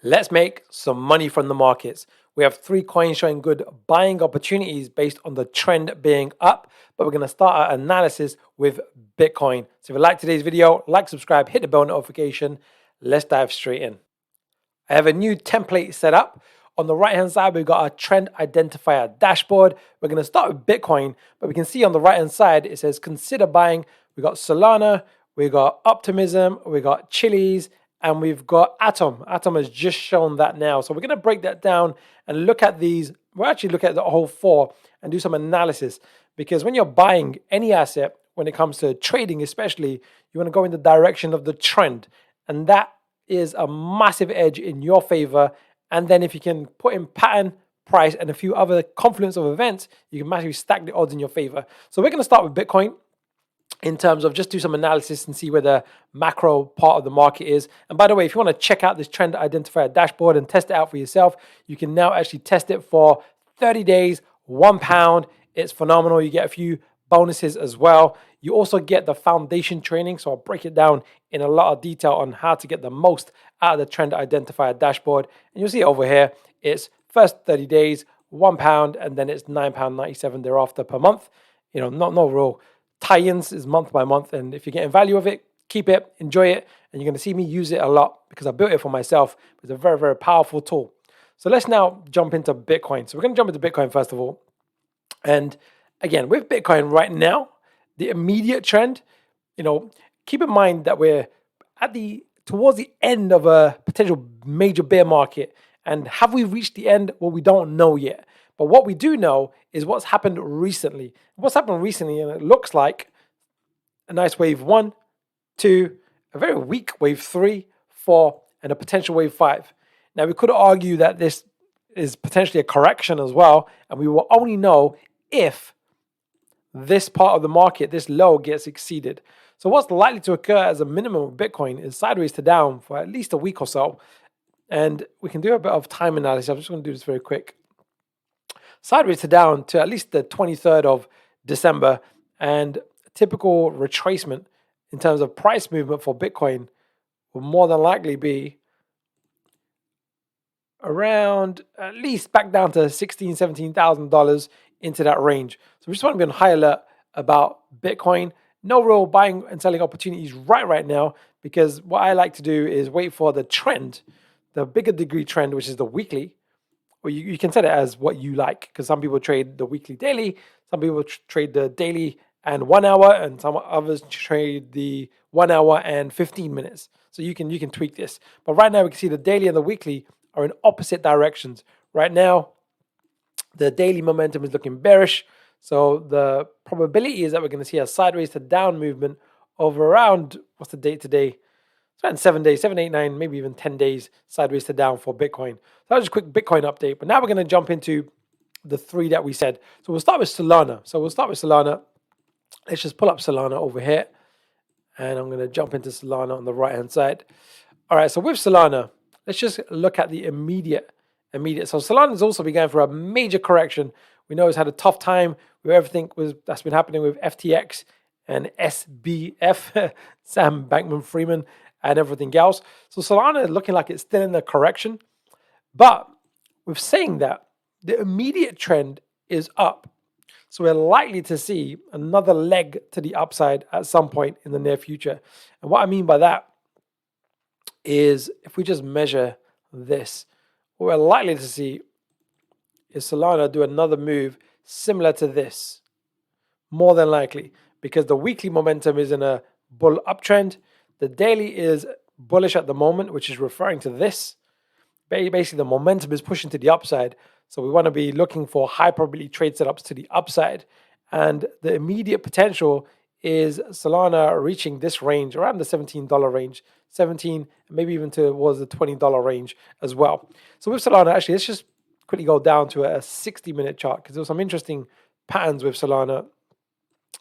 Let's make some money from the markets. We have 3 coins showing good buying opportunities based on the trend being up, but we're going to start our analysis with Bitcoin. So if you like today's video, like, subscribe, hit the bell notification. Let's dive straight in. I have a new template set up. On the right hand side, we've got our trend identifier dashboard. We're going to start with Bitcoin, but we can see on the right hand side, it says consider buying. We've got Solana, we've got Optimism, we've got Chiliz, and we've got Atom. Atom has just shown that now. So we're going to break that down and look at these. We'll actually look at the whole 4 and do some analysis, because when you're buying any asset, when it comes to trading especially, you want to go in the direction of the trend. And that is a massive edge in your favor. And then if you can put in pattern, price, and a few other confluence of events, you can massively stack the odds in your favor. So we're going to start with Bitcoin in terms of just do some analysis and see where the macro part of the market is. And by the way, if you want to check out this trend identifier dashboard and test it out for yourself, you can now actually test it for 30 days, £1. It's phenomenal. You get a few bonuses as well. You also get the foundation training. So I'll break it down in a lot of detail on how to get the most out of the trend identifier dashboard. And you'll see it over here. It's first 30 days, £1, and then it's £9.97 thereafter per month. You know, no real tie-ins, is month by month, and if you're getting value of it, keep it, enjoy it, and you're going to see me use it a lot because I built it for myself. It's a very, very powerful tool. So let's now jump into Bitcoin. So we're going to jump into Bitcoin first of all. And again, with Bitcoin right now, the immediate trend, keep in mind that we're towards the end of a potential major bear market. And have we reached the end? Well, we don't know yet. But what we do know is what's happened recently. What's happened recently, and it looks like a nice wave 1, 2, a very weak wave 3, 4, and a potential wave 5. Now, we could argue that this is potentially a correction as well, and we will only know if this part of the market, this low, gets exceeded. So what's likely to occur as a minimum of Bitcoin is sideways to down for at least a week or so. And we can do a bit of time analysis. I'm just going to do this very quick. Sideways to down to at least the 23rd of December, and a typical retracement in terms of price movement for Bitcoin will more than likely be around at least back down to $16,000, $17,000 into that range. So we just want to be on high alert about Bitcoin. No real buying and selling opportunities right now, because what I like to do is wait for the trend, the bigger degree trend, which is the weekly. Or you can set it as what you like, because some people trade the weekly daily, some people trade the daily and 1 hour, and some others trade the 1 hour and 15 minutes. So you can tweak this. But right now we can see the daily and the weekly are in opposite directions. Right now, the daily momentum is looking bearish. So the probability is that we're going to see a sideways to down movement over around, what's the date today? It's around 7 days, 7, 8, 9, maybe even 10 days sideways to down for Bitcoin. So that was a quick Bitcoin update. But now we're going to jump into the 3 that we said. So we'll start with Solana. Let's just pull up Solana over here. And I'm going to jump into Solana on the right-hand side. All right, so with Solana, let's just look at the immediate. So Solana has also been going for a major correction. We know it's had a tough time with everything that's been happening with FTX and SBF, Sam Bankman-Fried, and everything else. So Solana is looking like it's still in the correction. But with saying that, the immediate trend is up. So we're likely to see another leg to the upside at some point in the near future. And what I mean by that is, if we just measure this, what we're likely to see is Solana do another move similar to this, more than likely, because the weekly momentum is in a bull uptrend. The daily is bullish at the moment, which is referring to this. Basically, the momentum is pushing to the upside. So we want to be looking for high probability trade setups to the upside. And the immediate potential is Solana reaching this range, around the $17 range, 17, maybe even towards the $20 range as well. So with Solana, actually, let's just quickly go down to a 60-minute chart, because there's some interesting patterns with Solana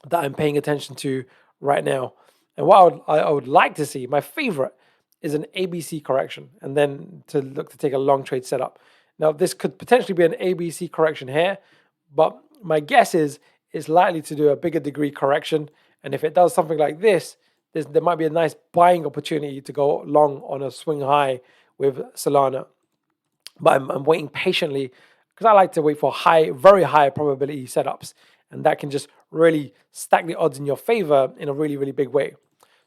that I'm paying attention to right now. And what I would like to see, my favorite, is an ABC correction, and then to look to take a long trade setup. Now, this could potentially be an ABC correction here, but my guess is it's likely to do a bigger degree correction. And if it does something like this, there might be a nice buying opportunity to go long on a swing high with Solana. But I'm waiting patiently because I like to wait for very high probability setups. And that can just really stack the odds in your favor in a really, really big way.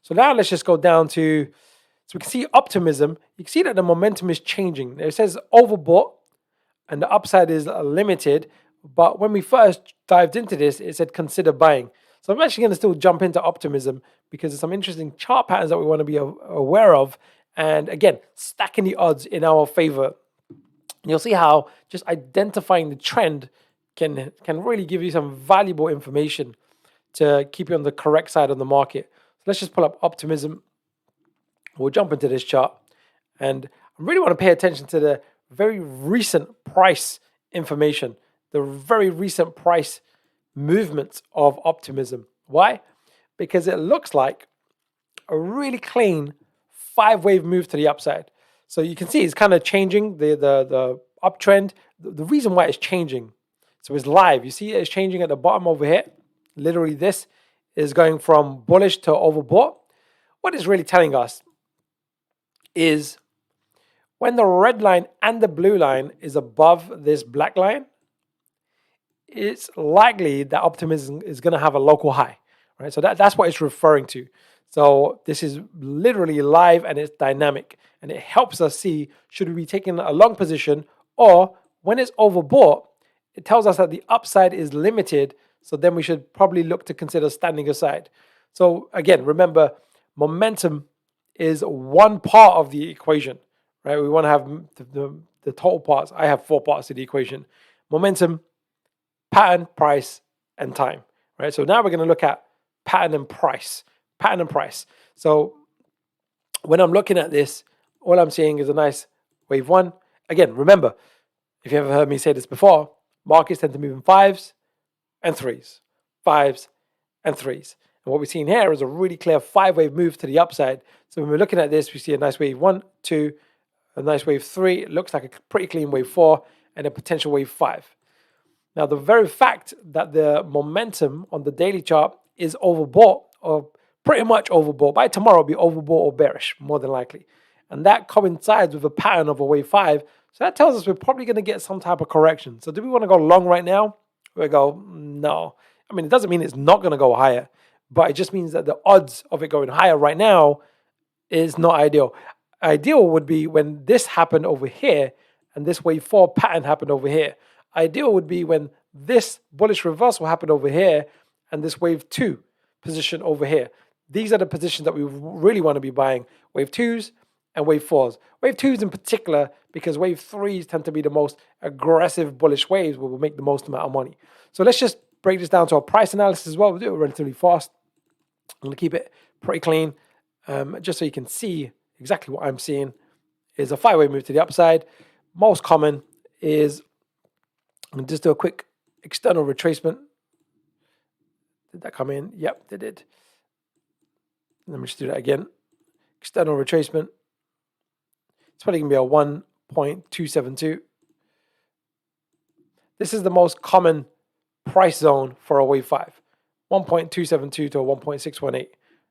So now let's just go down to, so we can see Optimism. You can see that the momentum is changing. It says overbought and the upside is limited. But when we first dived into this, it said consider buying. So I'm actually going to still jump into Optimism because there's some interesting chart patterns that we want to be aware of. And again, stacking the odds in our favor. You'll see how just identifying the trend can really give you some valuable information to keep you on the correct side of the market. So let's just pull up Optimism. We'll jump into this chart. And I really want to pay attention to the very recent price information, the very recent price movements of Optimism. Why? Because it looks like a really clean 5-wave move to the upside. So you can see it's kind of changing the uptrend. The reason why it's changing, so it's live. You see it's changing at the bottom over here. Literally this is going from bullish to overbought. What it's really telling us is when the red line and the blue line is above this black line, it's likely that Optimism is going to have a local high, right? So that's what it's referring to. So this is literally live and it's dynamic, and it helps us see should we be taking a long position, or when it's overbought, it tells us that the upside is limited. So then we should probably look to consider standing aside. So again, remember, momentum is one part of the equation, right? We want to have the total parts. I have 4 parts to the equation: momentum, pattern, price, and time, right? So now we're going to look at pattern and price. Pattern and price. So when I'm looking at this, all I'm seeing is a nice wave 1. Again, remember, if you ever heard me say this before, markets tend to move in 5s and 3s, 5s and 3s. And what we're seeing here is a really clear 5-wave move to the upside. So when we're looking at this, we see a nice wave 1, 2, a nice wave 3. It looks like a pretty clean wave 4 and a potential wave 5. Now, the very fact that the momentum on the daily chart is overbought, or pretty much overbought, by tomorrow it'll be overbought or bearish, more than likely. And that coincides with a pattern of a wave 5. So that tells us we're probably going to get some type of correction. So do we want to go long right now? We go, no. I mean, it doesn't mean it's not going to go higher, but it just means that the odds of it going higher right now is not ideal. Ideal would be when this happened over here and this wave 4 pattern happened over here. Ideal would be when this bullish reversal happened over here and this wave 2 position over here. These are the positions that we really want to be buying: wave 2s and wave 4s. Wave 2s in particular, because wave 3s tend to be the most aggressive bullish waves where we'll make the most amount of money. So let's just break this down to a price analysis as well. We'll do it relatively fast. I'm going to keep it pretty clean, just so you can see exactly what I'm seeing is a 5-way move to the upside. Most common is, I'm going to just do a quick external retracement. Did that come in? Yep, they did. Let me just do that again. External retracement. It's probably going to be a 1.272. This is the most common price zone for a wave 5. 1.272 to a 1.618.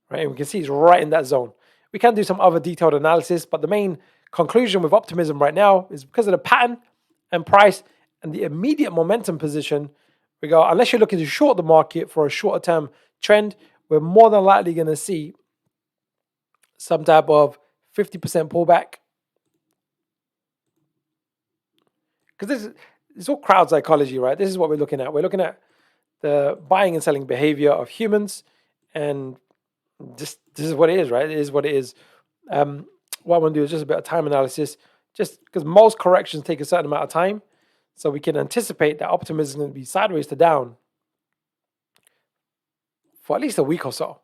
Right? And we can see it's right in that zone. We can do some other detailed analysis, but the main conclusion with Optimism right now is because of the pattern and price and the immediate momentum position, we go, unless you're looking to short the market for a shorter term trend, we're more than likely going to see some type of 50% pullback. Because it's all crowd psychology, right? This is what we're looking at. We're looking at the buying and selling behavior of humans, and just this is what it is, right? It is what it is. What I want to do is just a bit of time analysis, just because most corrections take a certain amount of time, so we can anticipate that Optimism is going to be sideways to down for at least a week or so.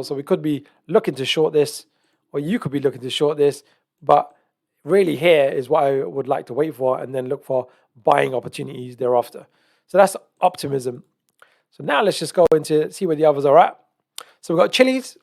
So we could be looking to short this, or you could be looking to short this, but really here is what I would like to wait for and then look for buying opportunities thereafter. So that's Optimism. So now let's just go into see where the others are at. So we've got Chili's.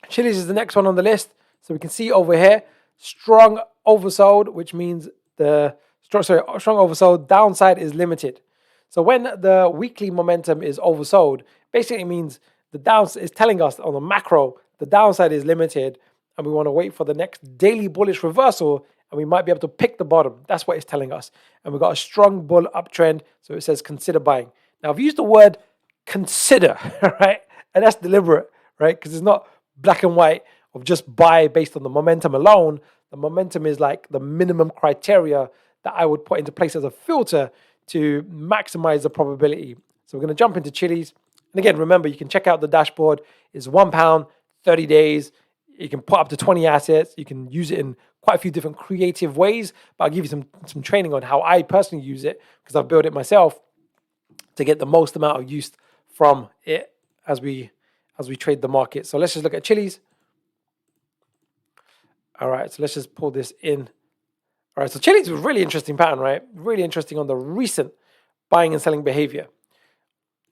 Chili's is the next one on the list. So we can see over here, strong oversold, which means the strong oversold, downside is limited. So when the weekly momentum is oversold, basically it means the downside is telling us on the macro, the downside is limited, and we want to wait for the next daily bullish reversal, and we might be able to pick the bottom. That's what it's telling us. And we've got a strong bull uptrend, so it says consider buying. Now, I've used the word consider, right? And that's deliberate, right? Because it's not black and white of just buy based on the momentum alone. The momentum is like the minimum criteria that I would put into place as a filter to maximize the probability. So we're going to jump into Chili's. And again, remember, you can check out the dashboard. It's £1, 30 days. You can put up to 20 assets. You can use it in quite a few different creative ways, but I'll give you some training on how I personally use it because I've built it myself to get the most amount of use from it as we trade the market. So let's just look at Chili's. All right, so let's just pull this in. All right, so Chili's was a really interesting pattern, right? Really interesting on the recent buying and selling behavior,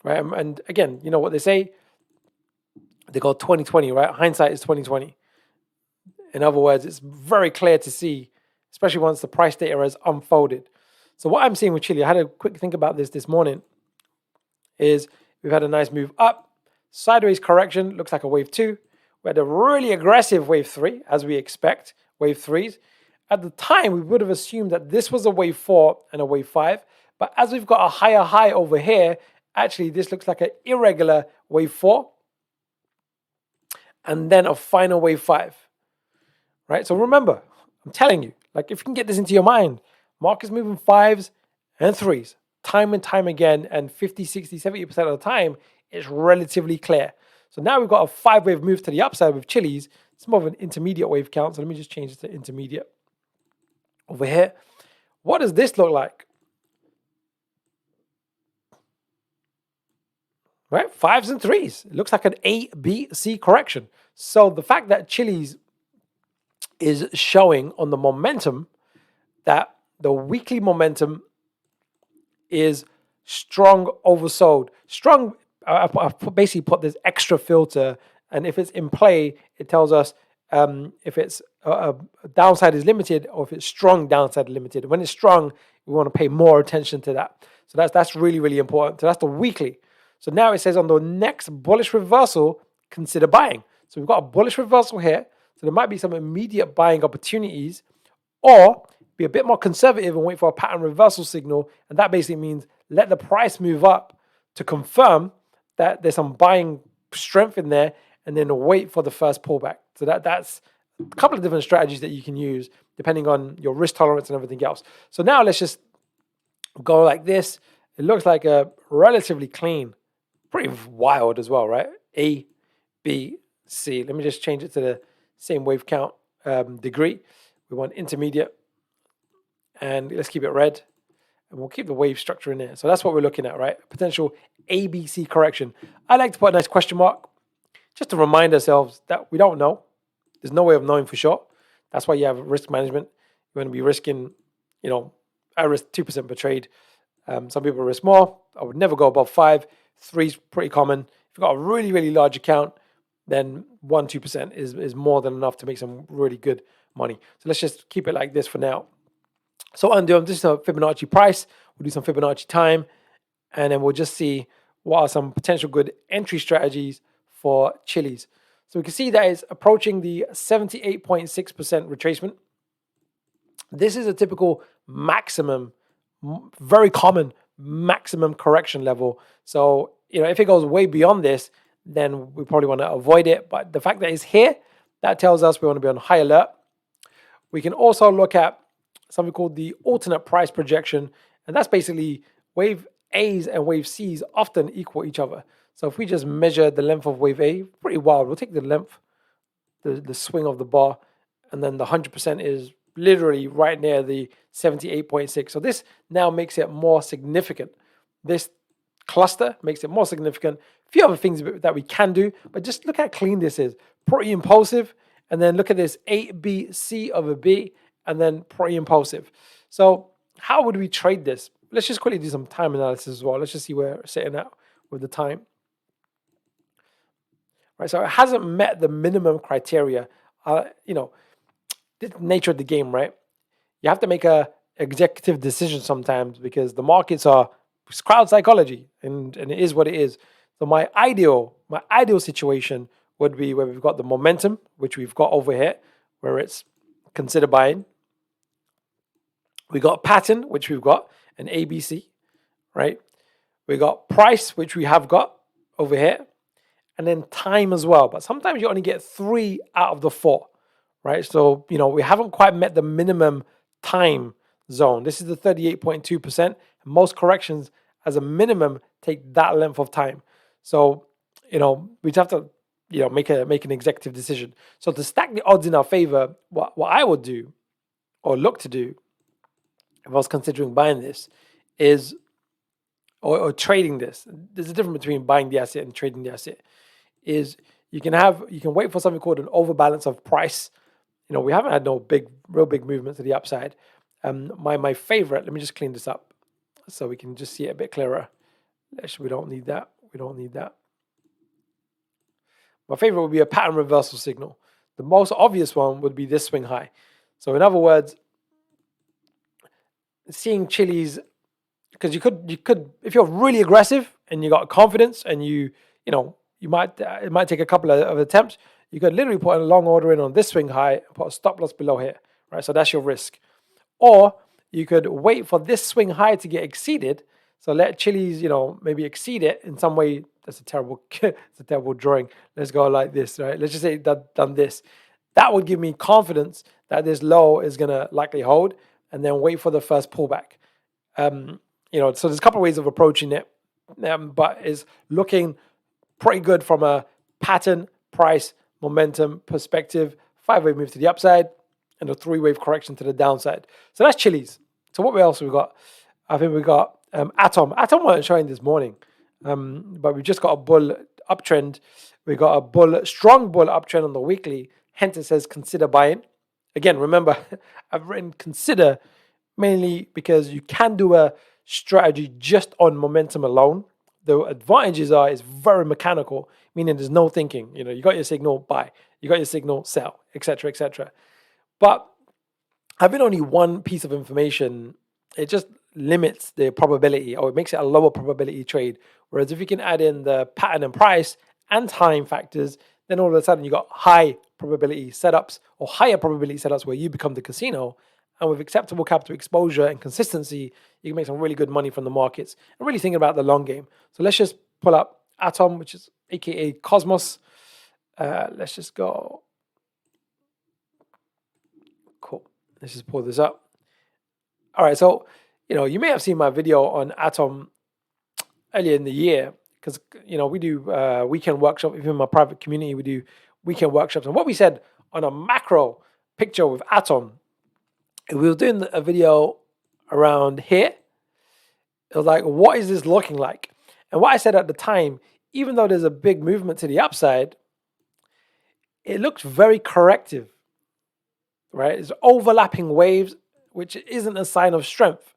right? And again, you know what they say? They call 2020, right? Hindsight is 2020. In other words, it's very clear to see, especially once the price data has unfolded. So what I'm seeing with Chile, I had a quick think about this morning, is we've had a nice move up, sideways correction, looks like a wave 2. We had a really aggressive wave 3, as we expect, wave 3s. At the time, we would have assumed that this was a wave 4 and a wave 5. But as we've got a higher high over here, actually this looks like an irregular wave 4 and then a final wave 5. Right? So remember, I'm telling you, like if you can get this into your mind, markets moving 5s and 3s time and time again, and 50, 60, 70% of the time, it's relatively clear. So now we've got a 5-wave move to the upside with Chili's. It's more of an intermediate wave count. So let me just change it to intermediate over here. What does this look like? Right? 5s and 3s. It looks like an A, B, C correction. So the fact that Chili's is showing on the momentum that the weekly momentum is strong oversold. Strong, I basically put this extra filter, and if it's in play, it tells us if it's a downside is limited or if it's strong downside limited. When it's strong, we want to pay more attention to that. So that's really, really important. So that's the weekly. So now it says on the next bullish reversal, consider buying. So we've got a bullish reversal here. So there might be some immediate buying opportunities, or be a bit more conservative and wait for a pattern reversal signal. And that basically means let the price move up to confirm that there's some buying strength in there, and then wait for the first pullback. So that's a couple of different strategies that you can use depending on your risk tolerance and everything else. So now let's just go like this. It looks like a relatively clean, pretty wild as well, right? A, B, C. Let me just change it to the same wave count degree. We want intermediate, and let's keep it red, and we'll keep the wave structure in there. So that's what we're looking at, right? Potential ABC correction. I like to put a nice question mark just to remind ourselves that we don't know. There's no way of knowing for sure. That's why you have risk management. You're going to be risking, I risk 2% per trade. Some people risk more. I would never go above 5. 3 is pretty common. If you've got a really, really large account, then 1-2% is more than enough to make some really good money. So let's just keep it like this for now. So undo, this is a Fibonacci price. We'll do some Fibonacci time, and then we'll just see what are some potential good entry strategies for Chili's. So we can see that it's approaching the 78.6% retracement. This is a typical maximum, very common maximum correction level. So, if it goes way beyond this, then we probably want to avoid it. But the fact that it's here, that tells us we want to be on high alert. We can also look at something called the alternate price projection. And that's basically wave A's and wave C's often equal each other. So if we just measure the length of wave A, pretty wild. We'll take the length, the swing of the bar, and then the 100% is literally right near the 78.6. So this now makes it more significant. This cluster makes it more significant. A few other things that we can do, but just look how clean this is. Pretty impulsive. And then look at this A, B, C of a B, and then pretty impulsive. So how would we trade this? Let's just quickly do some time analysis as well. Let's just see where we're sitting at with the time. Right, so it hasn't met the minimum criteria. The nature of the game, right? You have to make a executive decision sometimes because the markets are crowd psychology, and it is what it is. So my ideal situation would be where we've got the momentum, which we've got over here, where it's consider buying. We got pattern, which we've got an ABC, right? We got price, which we have got over here, and then time as well. But sometimes you only get 3 out of the 4, right? So, we haven't quite met the minimum time zone. This is the 38.2%. Most corrections as a minimum take that length of time. So, we have to, make an executive decision. So to stack the odds in our favor, what I would do or look to do if I was considering buying this is, or trading this, there's a difference between buying the asset and trading the asset, is you can wait for something called an overbalance of price. We haven't had no real big movement to the upside. My favorite, let me just clean this up so we can just see it a bit clearer. Actually, we don't need that. My favorite would be a pattern reversal signal. The most obvious one would be this swing high. So in other words, seeing Chili's, because you could if you're really aggressive and you got confidence and it might take a couple of attempts, you could literally put a long order in on this swing high and put a stop loss below here, right? So that's your risk. Or you could wait for this swing high to get exceeded. So let Chili's, maybe exceed it in some way. That's a terrible drawing. Let's go like this, right? Let's just say that done this. That would give me confidence that this low is gonna likely hold, and then wait for the first pullback. So there's a couple of ways of approaching it, but it's looking pretty good from a pattern, price, momentum perspective. 5-wave move to the upside and a 3-wave correction to the downside. So that's Chili's. So what else we got? I think we got Atom. Atom wasn't showing this morning, but we just got a bull uptrend. We got a strong bull uptrend on the weekly. Hence it says consider buying. Again, remember, I've written consider mainly because you can do a strategy just on momentum alone. The advantages are it's very mechanical, meaning there's no thinking. You got your signal, buy. You got your signal, sell, etc., etc. But having only one piece of information, it just limits the probability, or it makes it a lower probability trade. Whereas if you can add in the pattern and price and time factors, then all of a sudden you got high probability setups or higher probability setups where you become the casino. And with acceptable capital exposure and consistency, you can make some really good money from the markets and really thinking about the long game. So let's just pull up Atom, which is aka Cosmos. Let's just go. Cool. Let's just pull this up. All right. So, you may have seen my video on Atom earlier in the year because, we do weekend workshops. Even in my private community, we do weekend workshops. And what we said on a macro picture with Atom, we were doing a video around here. It was like, what is this looking like? And what I said at the time, even though there's a big movement to the upside, it looks very corrective, right? It's overlapping waves, which isn't a sign of strength.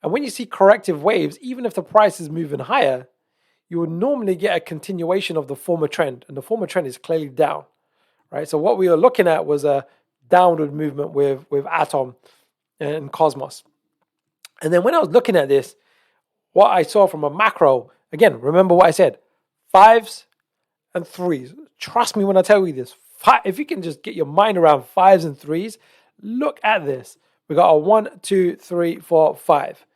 And when you see corrective waves, even if the price is moving higher, you would normally get a continuation of the former trend. And the former trend is clearly down, right? So what we were looking at was a downward movement with Atom and Cosmos. And then when I was looking at this, what I saw from a macro, again, remember what I said, 5s and 3s. Trust me when I tell you this. If you can just get your mind around 5s and 3s, look at this. We got a 1, 2, 3, 4, 5.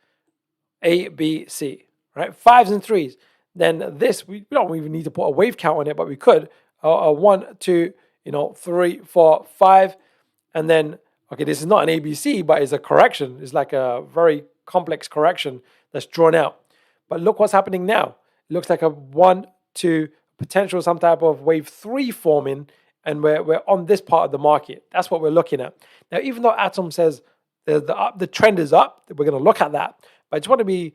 A, B, C, right? 5s and 3s. Then this, we don't even need to put a wave count on it, but we could. A 1, 2, 3, 4, 5. And then, okay, this is not an ABC, but it's a correction. It's like a very complex correction that's drawn out. But look what's happening now. It looks like a 1, 2, potential some type of wave 3 forming, and we're on this part of the market. That's what we're looking at. Now, even though Atom says the trend is up, we're going to look at that. But I just want to we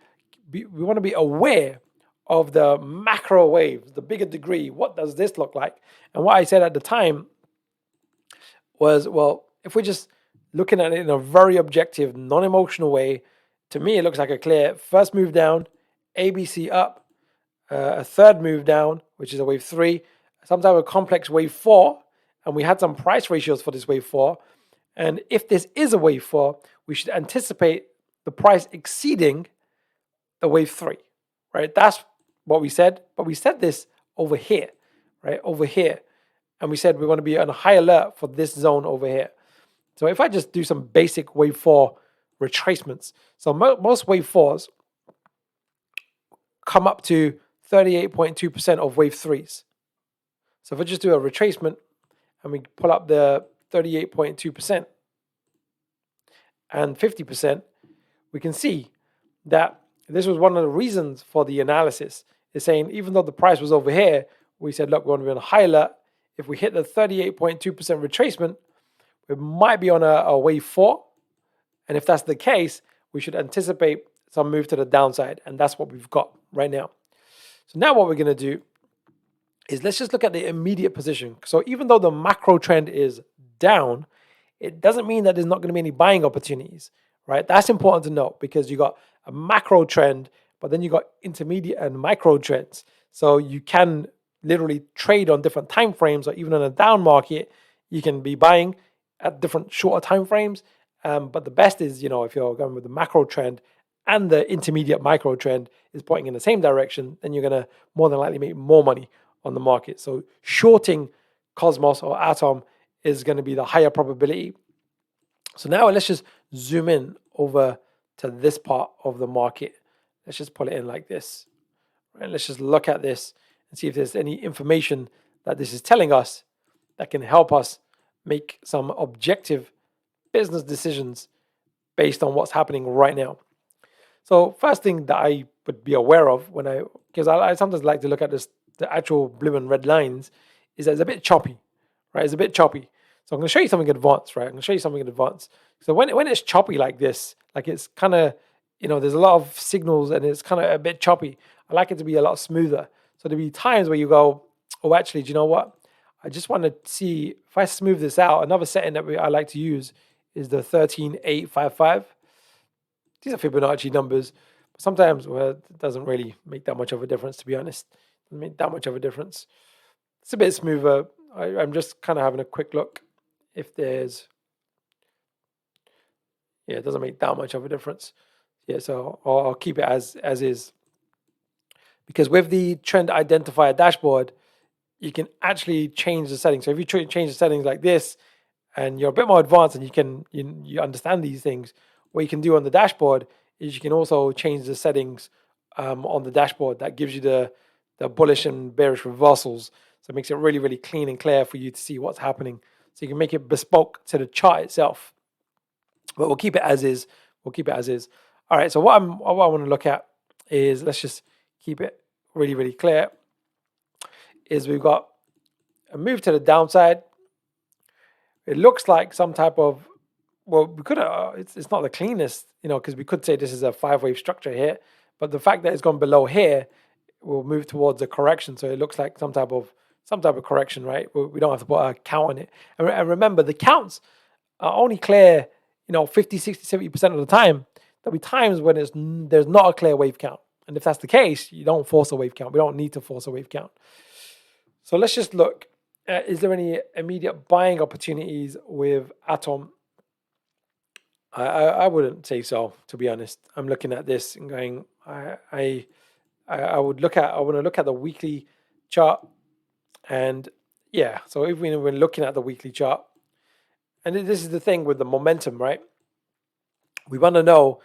want to be aware of the macro waves, the bigger degree. What does this look like? And what I said at the time was, well, if we're just looking at it in a very objective, non-emotional way, to me, it looks like a clear first move down, ABC up, a third move down, which is a wave 3, some type of complex wave 4, and we had some price ratios for this wave 4. And if this is a wave 4, we should anticipate the price exceeding the wave 3, right? That's what we said, but we said this over here, right? Over here. and we said we want to be on a high alert for this zone over here. So if I just do some basic wave 4 retracements, so most wave 4s come up to 38.2% of wave 3s. So if I just do a retracement and we pull up the 38.2% and 50%, we can see that this was one of the reasons for the analysis. Is saying even though the price was over here, we said, look, we want to be on a high alert. If we hit the 38.2% retracement, we might be on a wave 4. And if that's the case, we should anticipate some move to the downside. And that's what we've got right now. So now what we're going to do is let's just look at the immediate position. So even though the macro trend is down, it doesn't mean that there's not going to be any buying opportunities, right? That's important to note because you got a macro trend, but then you got intermediate and micro trends. So you can literally trade on different time frames, or even in a down market, you can be buying at different shorter time frames. But the best is, if you're going with the macro trend and the intermediate micro trend is pointing in the same direction, then you're going to more than likely make more money on the market. So shorting Cosmos or Atom is going to be the higher probability. So now let's just zoom in over to this part of the market. Let's just pull it in like this. And let's just look at this and see if there's any information that this is telling us that can help us make some objective business decisions based on what's happening right now. So first thing that I would be aware of because I sometimes like to look at the actual blue and red lines, is that it's a bit choppy, right? It's a bit choppy. So I'm going to show you something advanced, right? I'm going to show you something advanced. So when it's choppy like this, like it's kind of, there's a lot of signals and it's kind of a bit choppy. I like it to be a lot smoother. So there'll be times where you go, oh, actually, do you know what? I just want to see if I smooth this out. Another setting that I like to use is the 13855. These are Fibonacci numbers. But sometimes, it doesn't really make that much of a difference, to be honest. It doesn't make that much of a difference. It's a bit smoother. I'm just kind of having a quick look if there's... Yeah, it doesn't make that much of a difference. Yeah, so I'll keep it as is. Because with the trend identifier dashboard, you can actually change the settings. So if you change the settings like this, and you're a bit more advanced and you understand these things, what you can do on the dashboard is you can also change the settings on the dashboard. That gives you the bullish and bearish reversals. So it makes it really, really clean and clear for you to see what's happening. So you can make it bespoke to the chart itself. But we'll keep it as is. We'll keep it as is. All right, so what I want to look at is, let's just keep it really, really clear, is we've got a move to the downside. It looks like some type of, we could, it's not the cleanest, because we could say this is a 5-wave structure here, but the fact that it's gone below here will move towards a correction. So it looks like some type of correction, right? We don't have to put a count on it. And remember, the counts are only clear, 50, 60, 70% of the time. There'll be times when there's not a clear wave count. And if that's the case, you don't force a wave count. We don't need to force a wave count. So let's just look. Is there any immediate buying opportunities with Atom? I wouldn't say so, to be honest. I'm looking at this and going, I want to look at the weekly chart. And yeah, so if we're looking at the weekly chart, and this is the thing with the momentum, right? We want to know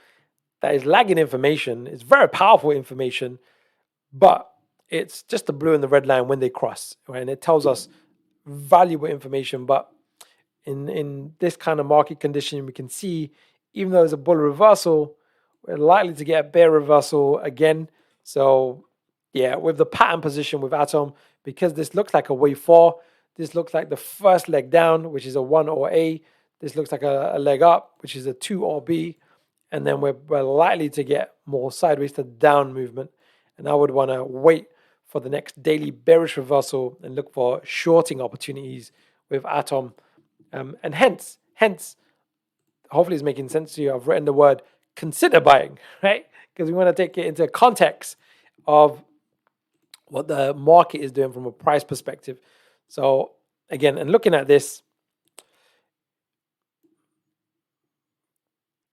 that is lagging information. It's very powerful information, but it's just the blue and the red line when they cross, right? And it tells us valuable information. But in this kind of market condition, we can see, even though there's a bull reversal, we're likely to get a bear reversal again. So yeah, with the pattern position with Atom, because this looks like a wave 4, this looks like the first leg down, which is a 1 or A. This looks like a leg up, which is a 2 or B. And then we're likely to get more sideways to down movement. And I would want to wait for the next daily bearish reversal and look for shorting opportunities with Atom. And hence, hopefully it's making sense to you. I've written the word consider buying, right? Because we want to take it into context of what the market is doing from a price perspective. So again, and looking at this,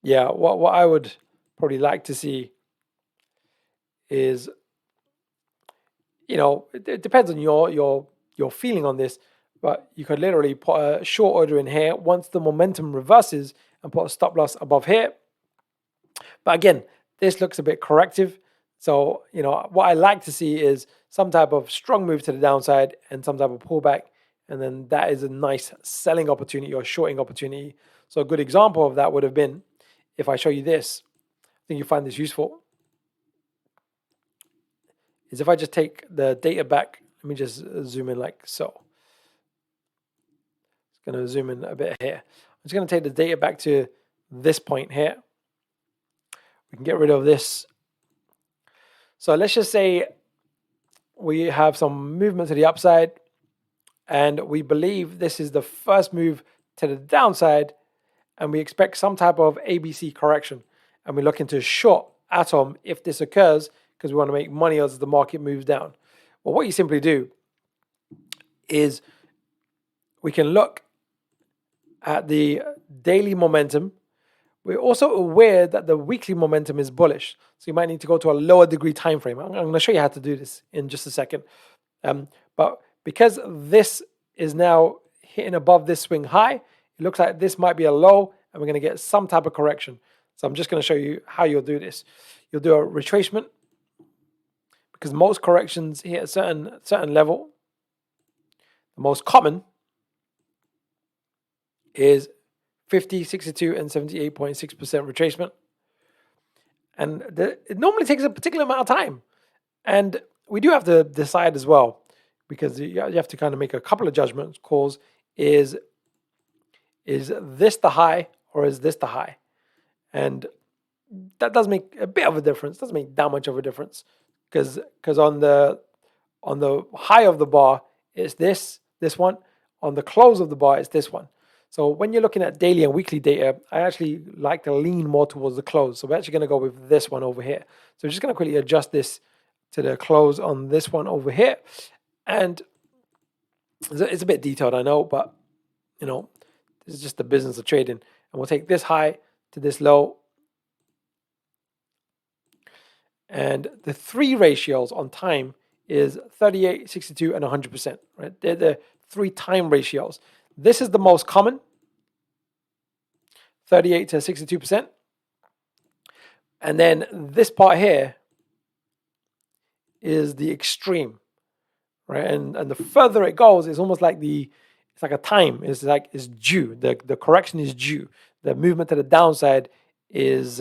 yeah, what I would probably like to see is, it depends on your feeling on this, But you could literally put a short order in here once the momentum reverses and put a stop loss above here. But again, this looks a bit corrective. So, what I like to see is some type of strong move to the downside and some type of pullback. And then that is a nice selling opportunity or shorting opportunity. So a good example of that would have been if I show you this. I think you find this useful. Is if I just take the data back. Let me just zoom in like so. It's going to zoom in a bit here. I'm just going to take the data back to this point here. We can get rid of this. So let's just say we have some movement to the upside and we believe this is the first move to the downside and we expect some type of ABC correction and we're looking to short Atom if this occurs because we want to make money as the market moves down. Well, what you simply do is we can look at the daily momentum. We're also aware that the weekly momentum is bullish. So you might need to go to a lower degree time frame. I'm going to show you how to do this in just a second. But because this is now hitting above this swing high, it looks like this might be a low and we're going to get some type of correction. So I'm just going to show you how you'll do this. You'll do a retracement because most corrections hit a certain level. The most common is 50, 62, and 78.6% retracement. And it normally takes a particular amount of time. And we do have to decide as well, because you have to kind of make a couple of judgment calls. Is this the high or is this the high? And that does make a bit of a difference. Doesn't make that much of a difference because on the high of the bar, it's this one. On the close of the bar, it's this one. So when you're looking at daily and weekly data, I actually like to lean more towards the close. So we're actually going to go with this one over here. So we're just going to quickly adjust this to the close on this one over here. And it's a bit detailed, I know, but, this is just the business of trading. And we'll take this high to this low. And the three ratios on time is 38, 62, and 100%, right? They're the three time ratios. This is the most common, 38 to 62%. And then this part here is the extreme, right? And the further it goes, it's almost like it's like a time. It's like it's due. The correction is due. The movement to the downside is,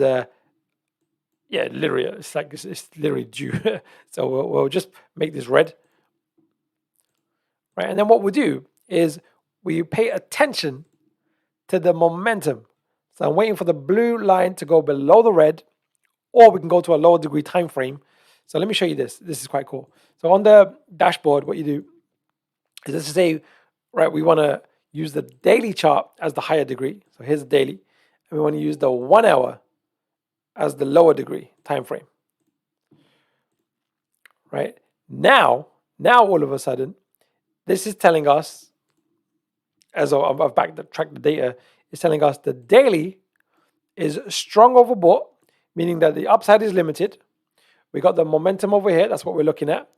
literally, it's literally due. So we'll just make this red, right? And then what we'll do is we pay attention to the momentum. So I'm waiting for the blue line to go below the red, or we can go to a lower degree time frame. So let me show you this. This is quite cool. So on the dashboard, what you do is let's say, right, we want to use the daily chart as the higher degree. So here's the daily. And we want to use the 1 hour as the lower degree time frame. Right? Now all of a sudden, this is telling us, as I've backtracked the data, is telling us the daily is strong overbought, meaning that the upside is limited. We got the momentum over here. That's what we're looking at.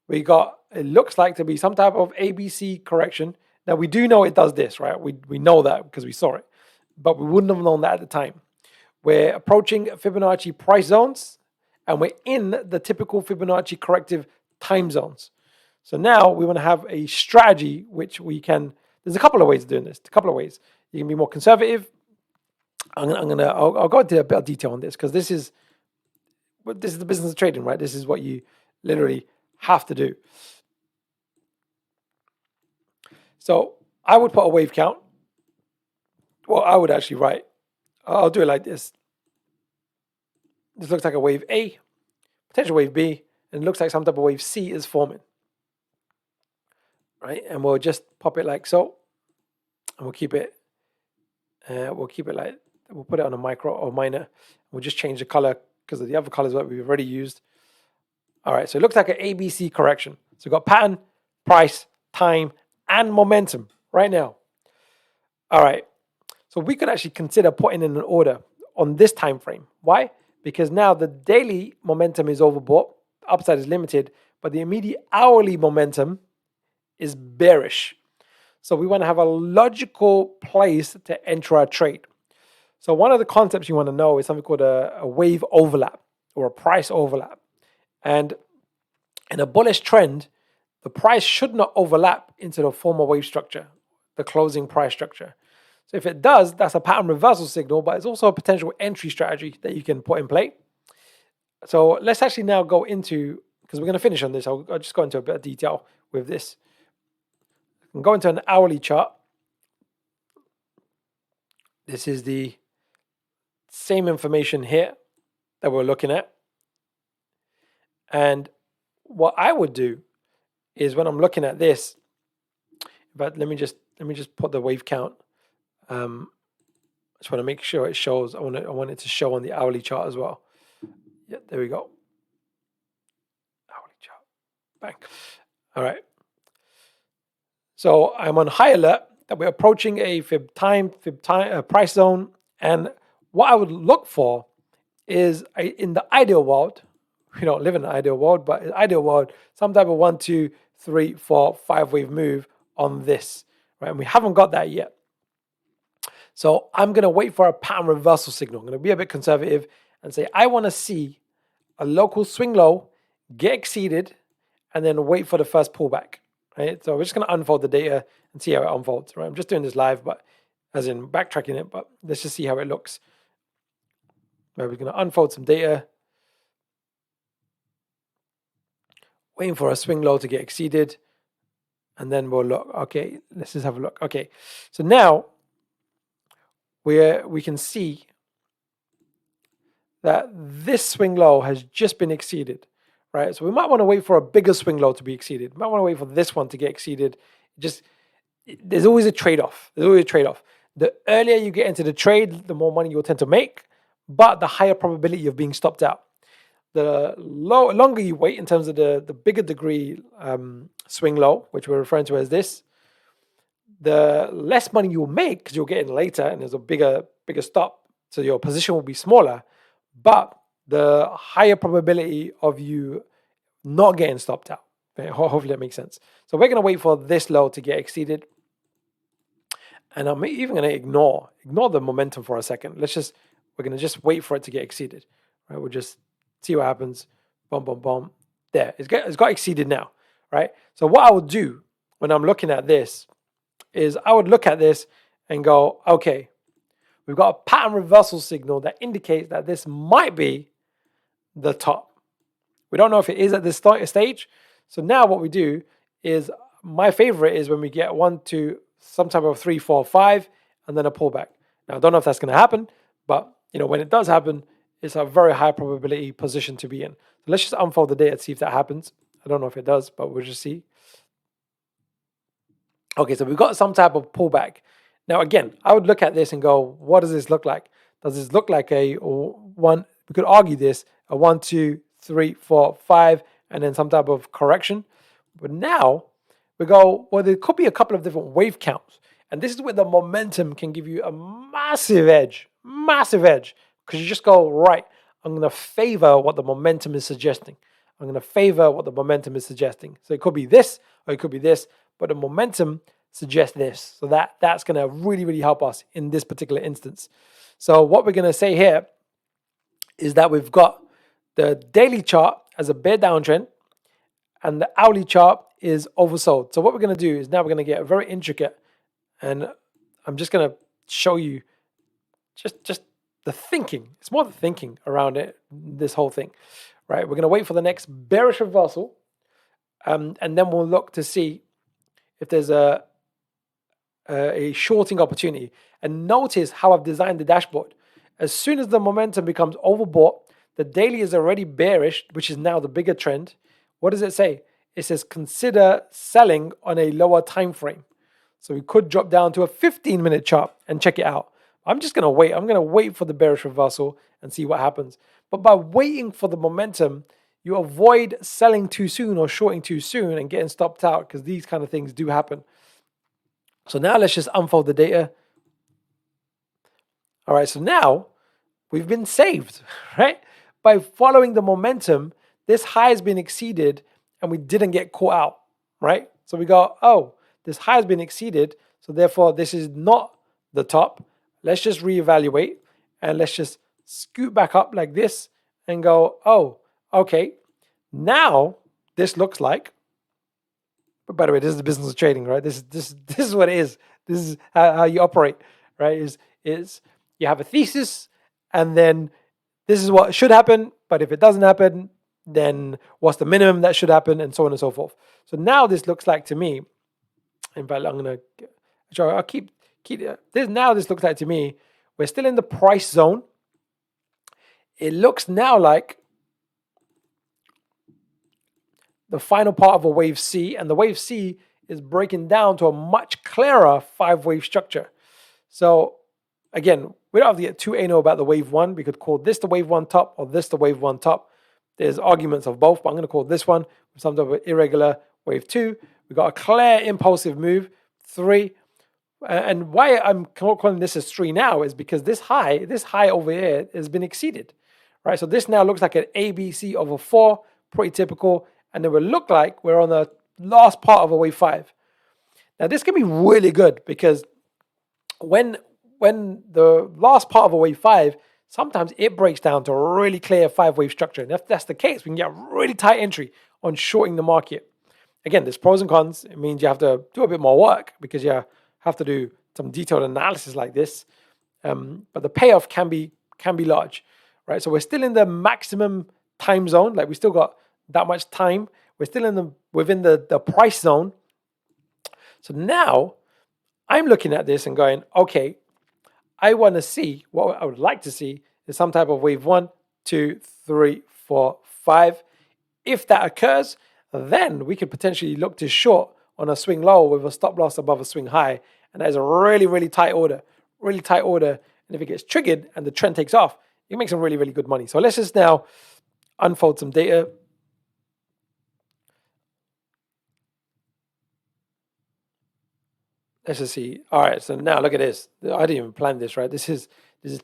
We got, it looks like to be some type of ABC correction. Now, we do know it does this, right? We know that because we saw it, but we wouldn't have known that at the time. We're approaching Fibonacci price zones, and we're in the typical Fibonacci corrective time zones. So now we want to have a strategy which we can. There's a couple of ways of doing this. A couple of ways. You can be more conservative. I'll go into a bit of detail on this because this is the business of trading, right? This is what you literally have to do. So I would put a wave count. Well, I would actually write. I'll do it like this. This looks like a wave A, potential wave B, and it looks like some type of wave C is forming. Right, and we'll just pop it like so, and we'll keep it. We'll put it on a micro or minor. We'll just change the color because of the other colors that we've already used. All right, so it looks like an ABC correction. So we've got pattern, price, time, and momentum right now. All right, so we could actually consider putting in an order on this time frame. Why? Because now the daily momentum is overbought, upside is limited, but the immediate hourly momentum is bearish. So we want to have a logical place to enter our trade. So one of the concepts you want to know is something called a wave overlap or a price overlap. And in a bullish trend, the price should not overlap into the former wave structure, the closing price structure. So if it does, that's a pattern reversal signal, but it's also a potential entry strategy that you can put in play. So let's actually now go into, because we're going to finish on this, I'll just go into a bit of detail with this. I can go into an hourly chart. This is the same information here that we're looking at. And what I would do is when I'm looking at this, but let me just put the wave count. I just want to make sure it shows. I want it to show on the hourly chart as well. Yeah, there we go. Hourly chart. Bang. All right. So I'm on high alert that we're approaching a fib time price zone, and what I would look for is in the ideal world. We don't live in an ideal world, but in the ideal world, some type of 1, 2, 3, 4, 5 wave move on this, right? And we haven't got that yet. So I'm going to wait for a pattern reversal signal. I'm going to be a bit conservative and say, I want to see a local swing low get exceeded and then wait for the first pullback, right? So we're just going to unfold the data and see how it unfolds, right? I'm just doing this live, but as in backtracking it, but let's just see how it looks. Right, we're going to unfold some data. Waiting for a swing low to get exceeded. And then we'll look. Okay, let's just have a look. Okay, so now we can see that this swing low has just been exceeded, right? So we might want to wait for a bigger swing low to be exceeded. We might want to wait for this one to get exceeded. There's always a trade-off. There's always a trade-off. The earlier you get into the trade, the more money you'll tend to make, but the higher probability of being stopped out. The longer you wait in terms of the bigger degree swing low, which we're referring to as this, the less money you'll make because you'll get in later and there's a bigger stop. So your position will be smaller, but the higher probability of you not getting stopped out. Okay? Hopefully that makes sense. So we're going to wait for this low to get exceeded. And I'm even going to ignore the momentum for a second. We're going to just wait for it to get exceeded. Right? We'll just see what happens. Boom, boom, boom. There, it's got exceeded now, right? So what I would do when I'm looking at this is I would look at this and go, okay, we've got a pattern reversal signal that indicates that this might be the top. We don't know if it is at this stage. So now what we do is, my favorite is when we get 1, 2, some type of 3, 4, 5, and then a pullback. Now, I don't know if that's going to happen, but when it does happen, it's a very high probability position to be in. So let's just unfold the data to see if that happens. I don't know if it does, but we'll just see. Okay, so we've got some type of pullback. Now, again, I would look at this and go, what does this look like? Does this look like a 1? We could argue this, a 1, 2, 3, 4, 5, and then some type of correction. But now we go, well, there could be a couple of different wave counts. And this is where the momentum can give you a massive edge, because you just go, right, I'm going to favor what the momentum is suggesting. I'm going to favor what the momentum is suggesting. So it could be this or it could be this, but the momentum suggests this. So that's going to really, really help us in this particular instance. So what we're going to say here is that we've got the daily chart as a bear downtrend and the hourly chart is oversold. So what we're going to do is now we're going to get very intricate, and I'm just going to show you just the thinking. It's more the thinking around it, this whole thing, right? We're going to wait for the next bearish reversal, and then we'll look to see if there's a shorting opportunity. And notice how I've designed the dashboard. As soon as the momentum becomes overbought, the daily is already bearish, which is now the bigger trend. What does it say? It says consider selling on a lower time frame. So we could drop down to a 15-minute chart and check it out. I'm just going to wait. I'm going to wait for the bearish reversal and see what happens. But by waiting for the momentum, you avoid selling too soon or shorting too soon and getting stopped out, because these kind of things do happen. So now let's just unfold the data. All right, so now we've been saved, right? By following the momentum, this high has been exceeded and we didn't get caught out, right? So we go, oh, this high has been exceeded. So therefore, this is not the top. Let's just reevaluate and let's just scoot back up like this and go, oh, okay. Now this looks like, but by the way, this is the business of trading, right? This is what it is. This is how you operate, right? Is you have a thesis, and then this is what should happen. But if it doesn't happen, then what's the minimum that should happen, and so on and so forth. So now this looks like to me. In fact, I'll keep this. Now this looks like to me, we're still in the price zone. It looks now like the final part of a wave C, and the wave C is breaking down to a much clearer 5-wave structure. So again, we don't have to get too anal about the wave 1. We could call this the wave 1 top or this the wave 1 top. There's arguments of both, but I'm going to call this one some type of irregular wave 2. We got a clear impulsive move, 3. And why I'm calling this as 3 now is because this high over here has been exceeded, right? So this now looks like an ABC over 4, pretty typical. And it will look like we're on the last part of a wave 5. Now this can be really good because when the last part of a wave 5, sometimes it breaks down to a really clear 5-wave structure. And if that's the case, we can get a really tight entry on shorting the market. Again, there's pros and cons. It means you have to do a bit more work because you have to do some detailed analysis like this. But the payoff can be large, right? So we're still in the maximum time zone. Like we still got that much time. We're still within the price zone. So now I'm looking at this and going, okay, I want to see, what I would like to see is some type of wave 1, 2, 3, 4, 5. If that occurs, then we could potentially look to short on a swing low with a stop loss above a swing high. And that is a really, really tight order. Really tight order. And if it gets triggered and the trend takes off, you can make some really, really good money. So let's just now unfold some data. Let's just see. All right, so now look at this. I didn't even plan this, right? This is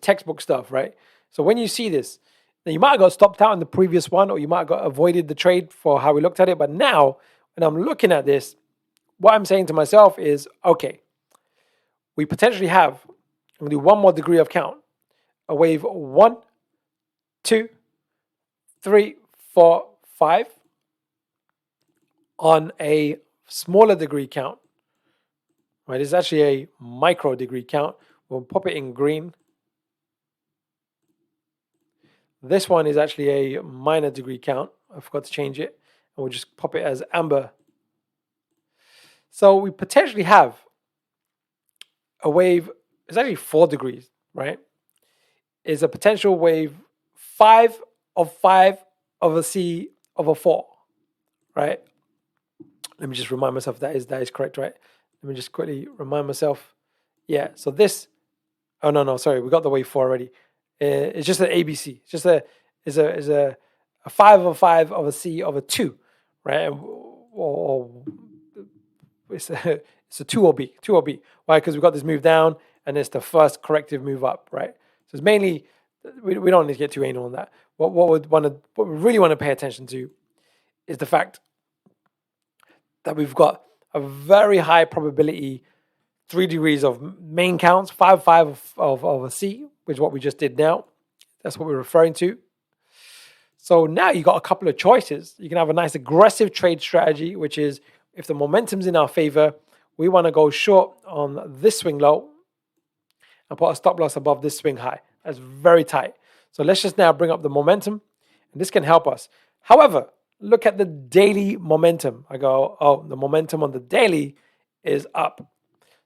textbook stuff, right? So when you see this, now you might have got stopped out in the previous one, or you might have got avoided the trade for how we looked at it. But now, when I'm looking at this, what I'm saying to myself is, okay, we potentially have, I'm going to do one more degree of count. A wave 1, 2, 3, 4, 5 on a smaller degree count. Right, it's actually a micro degree count. We'll pop it in green. This one is actually a minor degree count. I forgot to change it. And we'll just pop it as amber. So we potentially have a wave, it's actually 4 degrees, right? Is a potential wave 5 of a C of a 4, right? Let me just remind myself that is correct, right? Let me just quickly remind myself. Yeah, so this, oh no, sorry, we got the wave 4 already. It's just an ABC. It's just a 5 of a 5 of a C of a 2, right? Or it's a 2 OB. Why? Because we've got this move down and it's the first corrective move up, right? So it's mainly, we don't need to get too anal on that. What we really want to pay attention to is the fact that we've got a very high probability 3 degrees of main counts, 5 of a C, which is what we just did now. That's what we're referring to. So now you got a couple of choices. You can have a nice aggressive trade strategy, which is if the momentum's in our favor, we want to go short on this swing low and put a stop loss above this swing high. That's very tight. So let's just now bring up the momentum, and this can help us. However, look at the daily momentum. I go, oh, the momentum on the daily is up.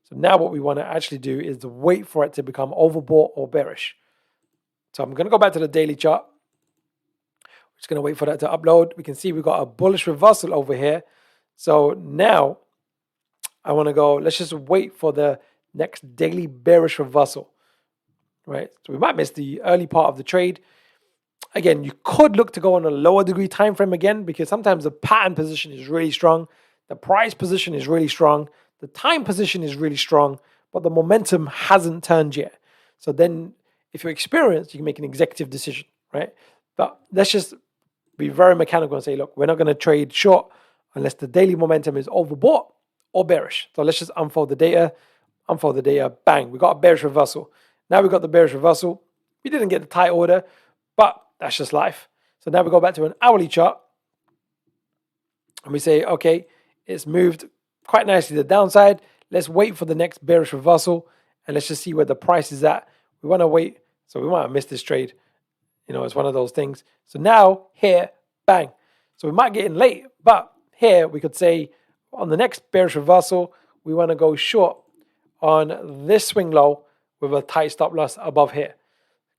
So now what we want to actually do is to wait for it to become overbought or bearish. So I'm going to go back to the daily chart. We're just going to wait for that to upload. We can see we've got a bullish reversal over here. So now I want to go, let's just wait for the next daily bearish reversal, right? So we might miss the early part of the trade. Again, you could look to go on a lower degree time frame again, because sometimes the pattern position is really strong. The price position is really strong. The time position is really strong, but the momentum hasn't turned yet. So then if you're experienced, you can make an executive decision, right? But let's just be very mechanical and say, look, we're not going to trade short unless the daily momentum is overbought or bearish. So let's just unfold the data. Bang, we got a bearish reversal. Now we got the bearish reversal. We didn't get the tight order, but that's just life. So now we go back to an hourly chart and we say, okay, it's moved quite nicely to the downside. Let's wait for the next bearish reversal and let's just see where the price is at. We want to wait. So we might have missed this trade. It's one of those things. So now here, bang. So we might get in late, but here we could say on the next bearish reversal, we want to go short on this swing low with a tight stop loss above here.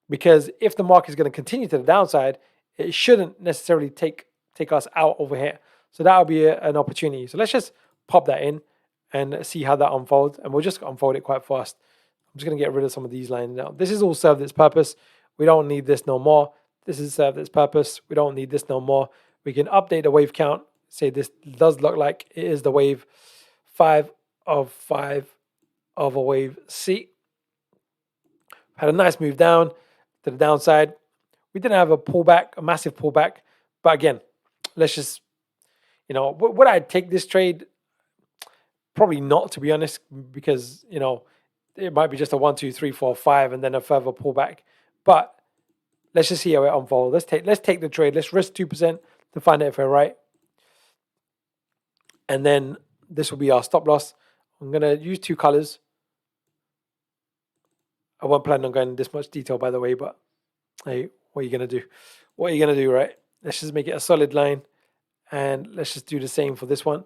Because if the market is going to continue to the downside, it shouldn't necessarily take us out over here. So that would be an opportunity. So let's just pop that in and see how that unfolds. And we'll just unfold it quite fast. I'm just going to get rid of some of these lines now. This is all served its purpose. We don't need this no more. This is served its purpose. We don't need this no more. We can update the wave count. Say this does look like it is the wave 5 of 5 of a wave C. Had a nice move down to the downside. We didn't have a pullback, a massive pullback. But again, let's just, would I take this trade? Probably not, to be honest, because, it might be just a 1, 2, 3, 4, 5, and then a further pullback. But let's just see how it unfolds. Let's take the trade. Let's risk 2% to find out if we're right. And then this will be our stop loss. I'm going to use 2 colors. I won't plan on going into this much detail, by the way, but hey, what are you going to do? What are you going to do, right? Let's just make it a solid line. And let's just do the same for this one.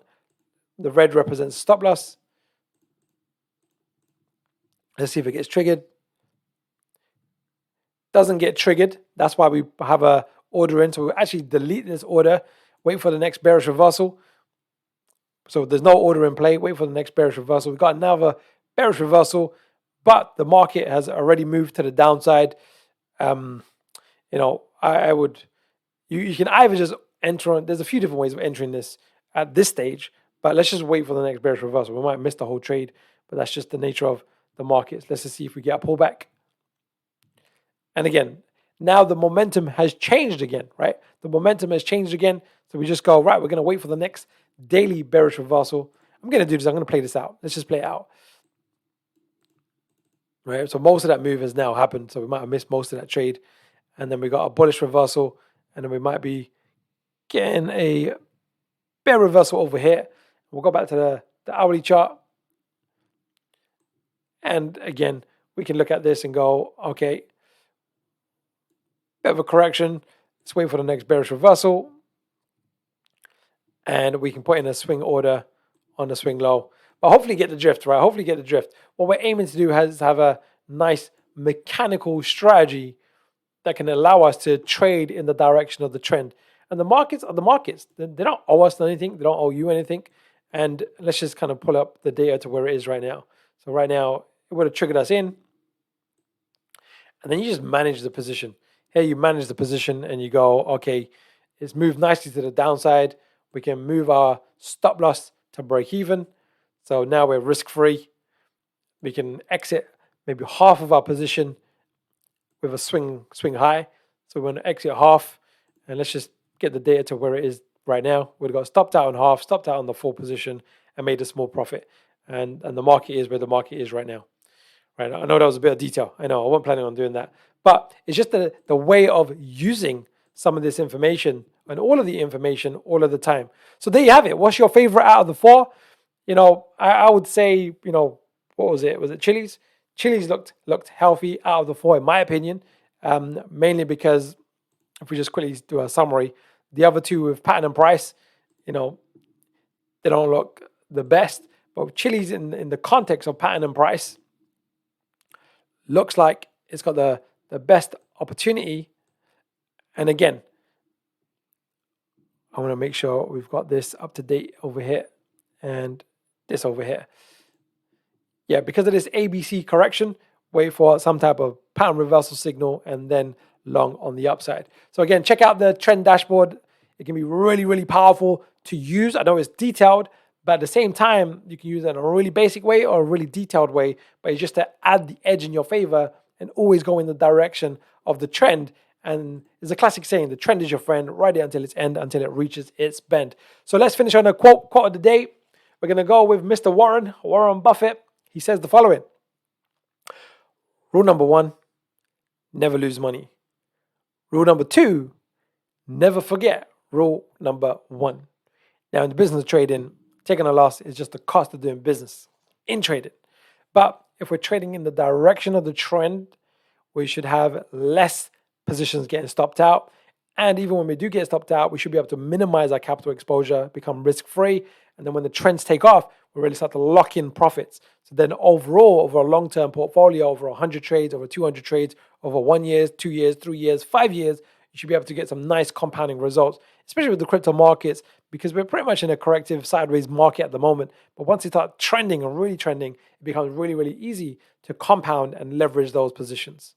The red represents stop loss. Let's see if it gets triggered. Doesn't get triggered. That's why we have a order in. So we'll actually delete this order. Wait for the next bearish reversal. So there's no order in play. Wait for the next bearish reversal. We've got another bearish reversal, but the market has already moved to the downside. I would, you can either just enter on, there's a few different ways of entering this at this stage, but let's just wait for the next bearish reversal. We might miss the whole trade, but that's just the nature of the markets. Let's just see if we get a pullback. And again, now the momentum has changed again, right? The momentum has changed again. So we just go, right, we're going to wait for the next daily bearish reversal. I'm going to do this. I'm going to play this out. Let's just play it out. Right. So most of that move has now happened. So we might have missed most of that trade. And then we got a bullish reversal. And then we might be getting a bear reversal over here. We'll go back to the hourly chart. And again, we can look at this and go, okay, bit of a correction. Let's wait for the next bearish reversal. And we can put in a swing order on the swing low. But hopefully get the drift, right? Hopefully get the drift. What we're aiming to do is have a nice mechanical strategy that can allow us to trade in the direction of the trend. And the markets are the markets. They don't owe us anything. They don't owe you anything. And let's just kind of pull up the data to where it is right now. So right now, it would have triggered us in. And then you just manage the position. Here you manage the position and you go, okay, it's moved nicely to the downside. We can move our stop loss to break even. So now we're risk-free. We can exit maybe half of our position with a swing high. So we're going to exit half. And let's just get the data to where it is right now. We've got stopped out on half, stopped out on the full position, and made a small profit. And the market is where the market is right now. Right? I know that was a bit of detail. I know I wasn't planning on doing that. But it's just the way of using some of this information and all of the information all of the time. So there you have it. What's your favorite out of the 4? I would say, what was it? Was it Chili's? Chili's looked healthy out of the 4, in my opinion, mainly because if we just quickly do a summary, the other 2 with pattern and price, they don't look the best. But Chili's in the context of pattern and price looks like it's got the best opportunity. And again, I want to make sure we've got this up to date over here and this over here. Yeah, because of this ABC correction, wait for some type of pattern reversal signal and then long on the upside. So again, check out the trend dashboard. It can be really, really powerful to use. I know it's detailed, but at the same time, you can use it in a really basic way or a really detailed way, but it's just to add the edge in your favor and always go in the direction of the trend. And there's a classic saying, the trend is your friend, ride it until its end, until it reaches its bend. So let's finish on a quote of the day. we're going to go with Mr. Warren Buffett. He says the following. Rule number 1, never lose money. Rule number 2, never forget rule number 1. Now, in the business of trading, taking a loss is just the cost of doing business in trading. But if we're trading in the direction of the trend, we should have less positions getting stopped out. And even when we do get stopped out, we should be able to minimize our capital exposure, become risk-free. And then when the trends take off, we really start to lock in profits. So then overall, over a long-term portfolio, over 100 trades, over 200 trades, over 1 year, 2 years, 3 years, 5 years, you should be able to get some nice compounding results, especially with the crypto markets, because we're pretty much in a corrective sideways market at the moment. But once it starts trending and really trending, it becomes really, really easy to compound and leverage those positions.